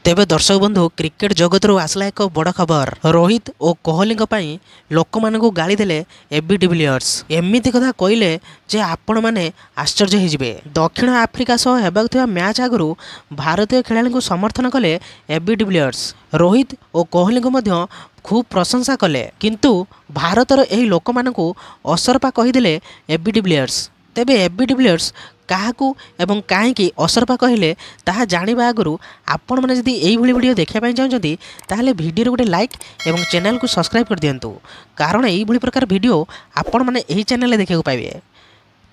तेबे दर्शक बंधु क्रिकेट जगत आसला एक बड़ खबर। रोहित और कोहली लोक मानू गाड़ी देले एबी डिविलियर्स। एमती कथा कहले जे आपण मैंने आश्चर्य होइजिबे। दक्षिण आफ्रिका सह हेबाक थिबा मैच आगु भारतीय खेलाड़ी समर्थन कले एबी डिविलियर्स। रोहित और कोहली को खूब प्रशंसा कले, किंतु भारतर एही लोक मानू असरपा कहीदेले एबी डिविलियर्स। तेबे एबी डिविलियर्स काहाकू एवं कहीं असरपा कहले ताहा जानिबा आगु आपण मैंने जदि एई भली वीडियो देखा चाहते ताहले वीडियो गोटे लाइक एवं चैनल को सब्सक्राइब कर दियंतु, कारण एई भली प्रकार वीडियो आपण मैंने एही चैनल देखा पाइबे।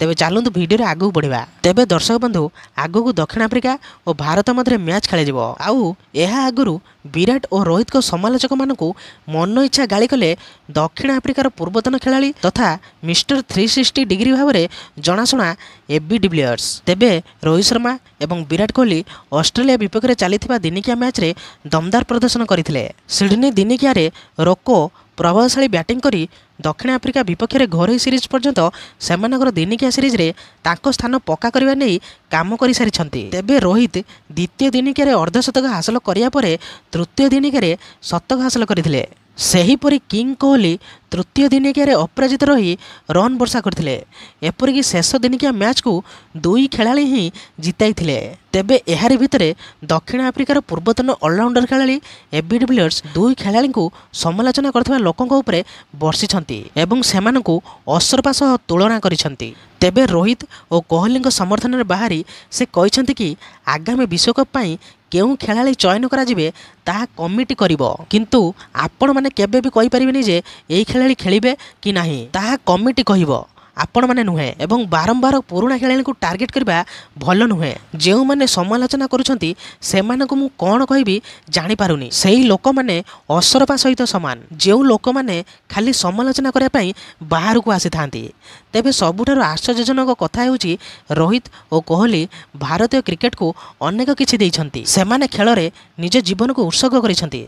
तेबे चलतु वीडियो आगू बढ़ा। तेबे दर्शक बंधु आगू दक्षिण आफ्रिका और भारत मध्य मैच खेल आगु विराट और रोहित को समालोचक मानू मन इच्छा गाड़ी कले दक्षिण आफ्रिकार पूर्वतन खेलाड़ी तथा मिस्टर 360 डिग्री भाव में जनाशुना एबी डिविलियर्स। तेबे रोहित शर्मा एवं विराट कोहली ऑस्ट्रेलिया विपक्ष में चली दिनिकिया मैच रे दमदार प्रदर्शन करथिले। सिडनी दिनिकिया रे रोको प्रभावशाली बैटिंग करी दक्षिण आफ्रिका विपक्ष में घरोई सीरीज पर्यंत सेमानकर दिनिकिया सीरीज रे तांको स्थान पक्का करबा नै काम करि सारिछंती। तेबे रोहित द्वितीय दिनिकिया रे अर्धशतक हासिल करिया परे तृतीय दिनिकिया रे शतक हासिल करथिले। सेहीपरि किंग कोहली तृतीय दिनिकिया रे अपराजित रही रन वर्षा करथिले। एपरिक शेष दिनिकिया मैच को दुई खेलाड़ी ही जिताइथिले। तेबे एहारि भितरे दक्षिण आफ्रिकार पूर्वतन ऑलराउंडर खेलाड़ी एबी डिविलियर्स दुई खेलाड़ी को समालोचना करथिबा लोकंक उपरे बर्षिछंती एवं सेमानकु असरपा सह तुलना करिछंती। तेबे रोहित और कोहली समर्थन में बाहरी से कहते कि आगामी विश्वकप पाई केउं खेलाड़ी चयन कराजिबे ताहा कमिटी करिवो, किंतु आपण माने केबे भी कहि परिबेनी जे एई खेलाड़ी खेलिबे कि नाही, ताहा कमिटी कहिवो, आपण माने नुहे। एवं बारंबार पुराणा खेलाड़ी को टार्गेट करबा भल नुहे। जेउ माने समालोचना करूछंती सेमानकु मु कोन कहिबी जानि पारुनी। सेही लोक माने असरपा सहित समान, जेउ लोक माने खाली समालोचना करिया पई बाहर को आसी थांती। तेबे सबुठारु आश्चर्यजनक कथा हेउची रोहित और कोहली भारतीय क्रिकेट को अनेक किछि देइछंती। सेमाने खेल रे निज जीवन को उत्सर्ग करिछंती,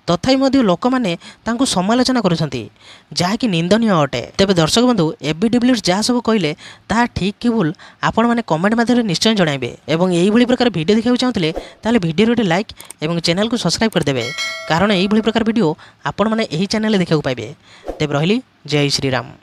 तथापि मध्य लोक माने तांकु समालोचना करूछंती, जहा कि निंदनीय अटे। तेबे दर्शक बंधु एबी डिविलियर्स जहाँ सब कहले ताहा ठीक कि भूल आपण माने कमेंट माध्यम निश्चय जणाइबे। एवं एई भली प्रकार वीडियो देखा चाहते ताले वीडियो गोटे लाइक एवं चैनल को सब्सक्राइब करदेवे, कारण एई भली प्रकार वीडियो आपण माने एही चैनल देखा पाइबे। तेबे रहिली जय श्री राम।